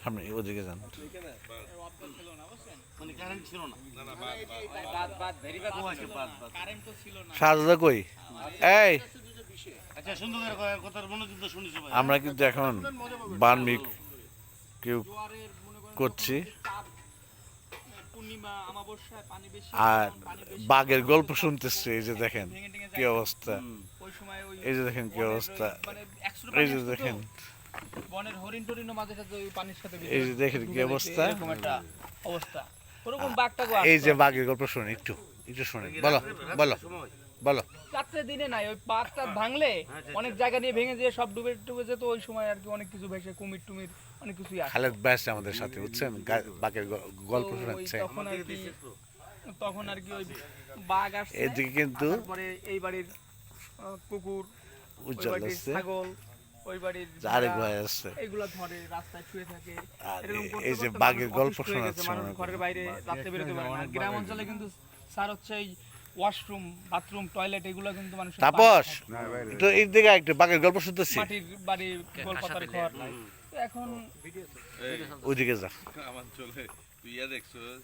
সামনে ওদিকে যান। শাহজাদা কই? এই আমরা কিন্তু এখন বার্মিক কেউ করছি আর বাঘের গল্প শুনতেছি। এই যে দেখেন কি অবস্থা, এই যে দেখেন কি অবস্থা, এই যে দেখেন, এই যে দেখেন কি অবস্থা। এই যে বাঘের গল্প শুনে একটু একটু শুনেন। বলো বলো বলো। রাত্রে দিনে নাই, ওই পাড়টা ভাঙলে অনেক জায়গা নিয়ে ভেঙে দিয়ে সব ডুবে ডুবে যেত। ওই সময় আর কি অনেক কিছু ভেসে, কুমির টুমির অনেক কিছুই আসে। খালেদ ভাই আছে আমাদের সাথে, বুঝছেন, বাঘের গল্প শোনাচ্ছে। তখন আর কি ওই বাঘ আসছে এদিকে কিন্তু পরে এই বাড়ির কুকুর, উজ্জ্বল আছে, ছাগল, ওই বাড়ির আরেক ভাই আছে, এগুলা ধরে রাস্তায় শুয়ে থাকে। এই যে বাঘের গল্প শোনাচ্ছে। মানুষ ঘরের বাইরে রাতে বেরোতে পারে না। গ্রাম অঞ্চলে কিন্তু স্যার হচ্ছে এই ওয়াশরুম, বাথরুম, টয়লেট এগুলো কিন্তু মানুষ তাপস তো এই দিকে একটু বাঘের গল্প শুনতেছি। মাটির বাড়ি, গোলপাতার ঘর। এখন ওইদিকে যা। আমার চলে তুই ইয়া দেখছস?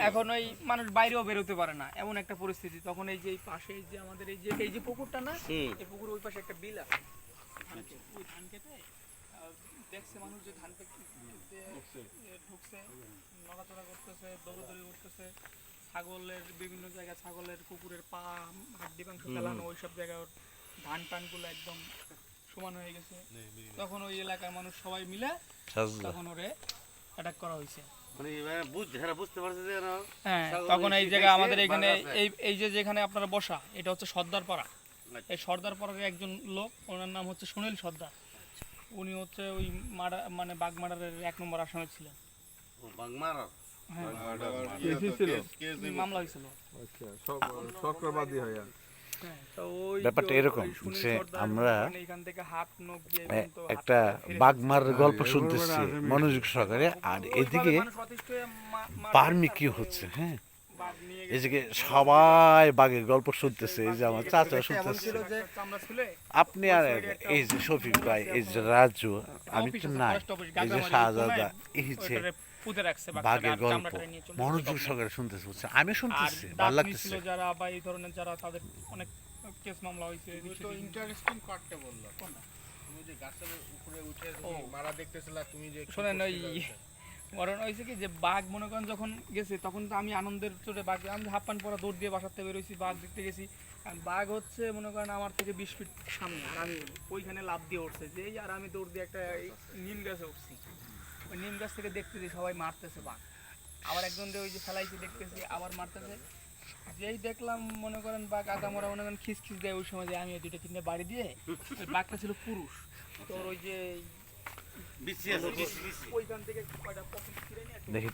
এখন ওই মানুষ বাইরেও বেরোতে পারে না, এমন একটা পরিস্থিতি। তখন এই যে পাশে যে আমাদের এই যে পুকুরটা না, এই পুকুর ওই পাশে একটা বিল আছে। ওই ধান কেটে দেখছে মানুষ যে ধান ঢুকছে, নড়াচড়া করতেছে, দৌড়াদৌড়ি করতেছে। ছাগলের বিভিন্ন জায়গায়, ছাগলের কুকুরের পা, হাড্ডি মাংস ফেলানো, ওইসব জায়গায় ধান টানগুলো একদম সমান হয়ে গেছে। তখন ওই এলাকার মানুষ সবাই মিলে তখন ওরে অ্যাটাক করা হয়েছে। হ্যাঁ, তখন এই জায়গা আমাদের এখানে এই যে যেখানে আপনারা বসা, এটা হচ্ছে সর্দার পাড়া। এই সর্দার পাড়ার একজন লোক, ওনার নাম হচ্ছে সুনীল সর্দার। উনি হচ্ছে ওই মানে বাঘ মার্ডারের 1 নম্বর আসামি ছিলেন। মামলা হয়েছিল। ব্যাপারটা এরকম যে আমরা একটা বাঘমার গল্প শুনতেছি মনোযোগ সহকারে, আর এদিকে বার্মিক কি হচ্ছে। হ্যাঁ, এদিকে সবাই বাঘের গল্প শুনতেছে। এই যে আমার চাচা শুনতেছে, আপনি আর এই যে শফিক ভাই, এই যে রাজু, আমি তো নাই, এই যে শাহজাদা, এই যে বাঘের গল্প মনোযোগ সহকারে শুনতেছে। বুঝছে, আমি শুনতেছি, ভালো লাগতেছে। যারা বা এই ধরনের যারা, তাদের অনেক কেস মামলা হয়েছে। ইন্টারেস্টিং পার্টটা বললো, তুমি যে গাছের উপরে উঠে মারা দেখতেছিলা, তুমি যে শোনেন, ওই মরণ হয়েছে কি যে বাঘ মনে করেন যখন গেছে, তখন তো আমি আনন্দের চোটে বাঘ, আমি হাফ প্যান্ট পরা দৌড় দিয়ে বাসাতে বেরোইছি, বাঘ দেখতে গেছি। বাঘ হচ্ছে মনে করেন আমার থেকে 20 ফিট সামনে, আর আমি ওইখানে লাফ দিয়ে উঠছে যেই, আর আমি দৌড় দিয়ে একটা নিম গাছে উঠছি। ওই নিম গাছ থেকে দেখতেছি সবাই মারতেছে বাঘ, আবার একজন ওই যে ফেলাইছে দেখতেছি, আবার মারতেছে। যেই দেখলাম মনে করেন বাঘ আগামরা মনে করেন খিচখিচ দেয়, ওই সময় আমি 2-3টে বাড়ি দিয়ে, ওই বাঘটা ছিল পুরুষ, তোর ওই যে ওইখান থেকে কয়টা পকেট ছিঁড়ে নিয়ে দেখি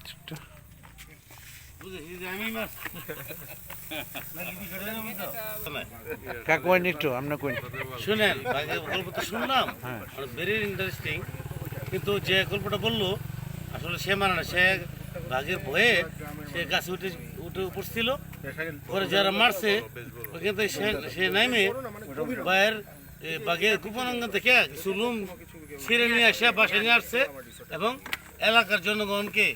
একটু আমরা কই শুনেন, গল্প তো শুনলাম, ভেরি ইন্টারেস্টিং। কিন্তু যে গল্পটা বললো আসলে সে মানে না, সে বাঘের ভয়ে সে গাছে উঠে পড়ছিল। পরে যারা মারছে ওইখান থেকে সে নামে বাঘের গোপনাঙ্গন থেকে কিছু লুম ছিঁড়ে নিয়ে আসে বাসায় নিয়ে আসছে, এবং এলাকার জনগণকে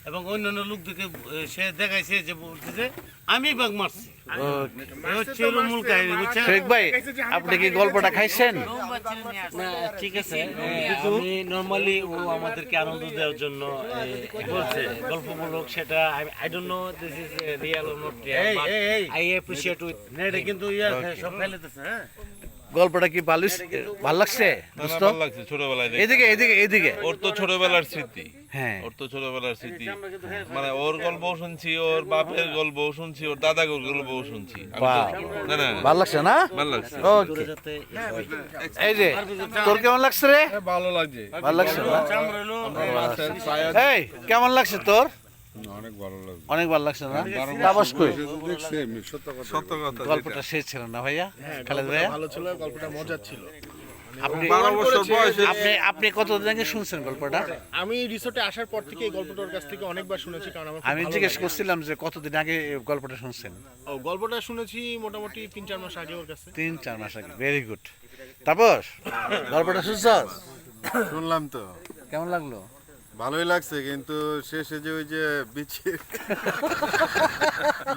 এবং অন্যান্য লোকদেরকে সে দেখাইছে যে বলতেছে আমি বাঘ মারছি। মূল কাহিনী, বুঝছেন ভাই, আপনি কি গল্পটা খাইছেন? ঠিক আছে, আমি নরমালি ও আমাদেরকে আনন্দ দেওয়ার জন্য বলছে গল্পমূলক, সেটা I don't know this is real or not real, but I appreciate with net. কিন্তু ইয়ার সব ফেলেতেছে। হ্যাঁ, গল্পটা কি ভালো লাগছে? ভালো লাগছে ছোটবেলায়। এদিকে এদিকে এদিকে, ওর তো ছোটবেলার স্মৃতি। হ্যাঁ, ওর তো ছোটবেলার স্মৃতি, মানে ওর গল্পও শুনছি, ওর বাপের গল্পও শুনছি, ওর দাদার গল্পও শুনছি। না না, ভালো লাগছে না? ভালো লাগছে। এই যে তোর কেমন লাগছে রে? ভালো লাগছে, ভালো লাগছে। এই কেমন লাগছে তোর? অনেক ভালো লাগছে, অনেক ভালো লাগছে না? তাপস কই? সত্য কথা, গল্পটা শেষ ছিল না ভাইয়া? খালেদ ভাইয়া ভালো ছিল, গল্পটা মজার ছিল। আপনি 12 বছর বয়সে আপনি কতদিন আগে শুনছেন গল্পটা? আমি রিসোর্টে আসার পর থেকে এই গল্পটা ওর কাছ থেকে অনেকবার শুনেছি, কারণ আমার খুব আমি ভালো জিজ্ঞেস লাগে। করছিলাম যে কতদিন আগে এই গল্পটা শুনছেন? ও গল্পটা শুনেছি মোটামুটি 3-4 মাস আগে ওর কাছে। 3-4 মাস আগে। Very good. তারপর গল্পটা শুনছস? শুনলাম তো, কেমন লাগলো? ভালোই লাগছে, কিন্তু শেষে যে ওই যে বিচির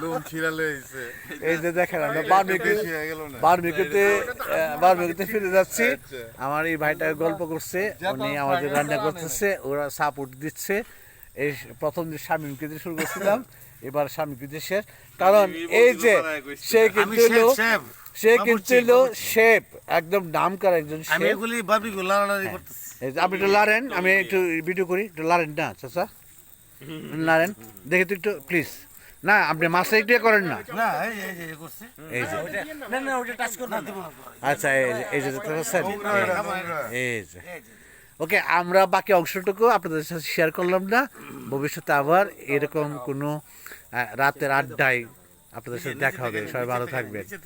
লোম ছিড়ালে হয়েছে, এই যে দেখেন আমরা বেশি হয়ে গেল না? বারবিকিউতে ফিরে যাচ্ছি। আমার এই ভাইটা গল্প করছে, উনি আমাদের রান্না করতেছে, ওরা সাপোর্ট দিচ্ছে। এই প্রথম দিন শামীমকে দিয়ে শুরু করছিলাম, এবার শামীমকে দিয়ে শেষ। কারণ এই যে সে কিন্তু হলো শেফ, একদম নাম করা একজন আমি শেফ। এগুলি বারবিকিউ লাড়ালাড়ি করতেছি। এই যে আপনি একটু লারেন, আমি একটু ভিডিও করি, একটু লারেন না চাচা, লারেন দেখে তো একটু প্লিজ। না আপনি মাছটা একটু করেন না, না এই করছে। এই যে না না ওটা টাচ করে না দেব না। আচ্ছা এই যে দেখতে পাচ্ছেন, এই যে ওকে। আমরা বাকি অংশটুকু আপনাদের সাথে শেয়ার করলাম না, ভবিষ্যতে আবার এরকম কোনো রাতের আড্ডায় আপনাদের সাথে দেখা হবে। সবাই ভালো থাকবেন।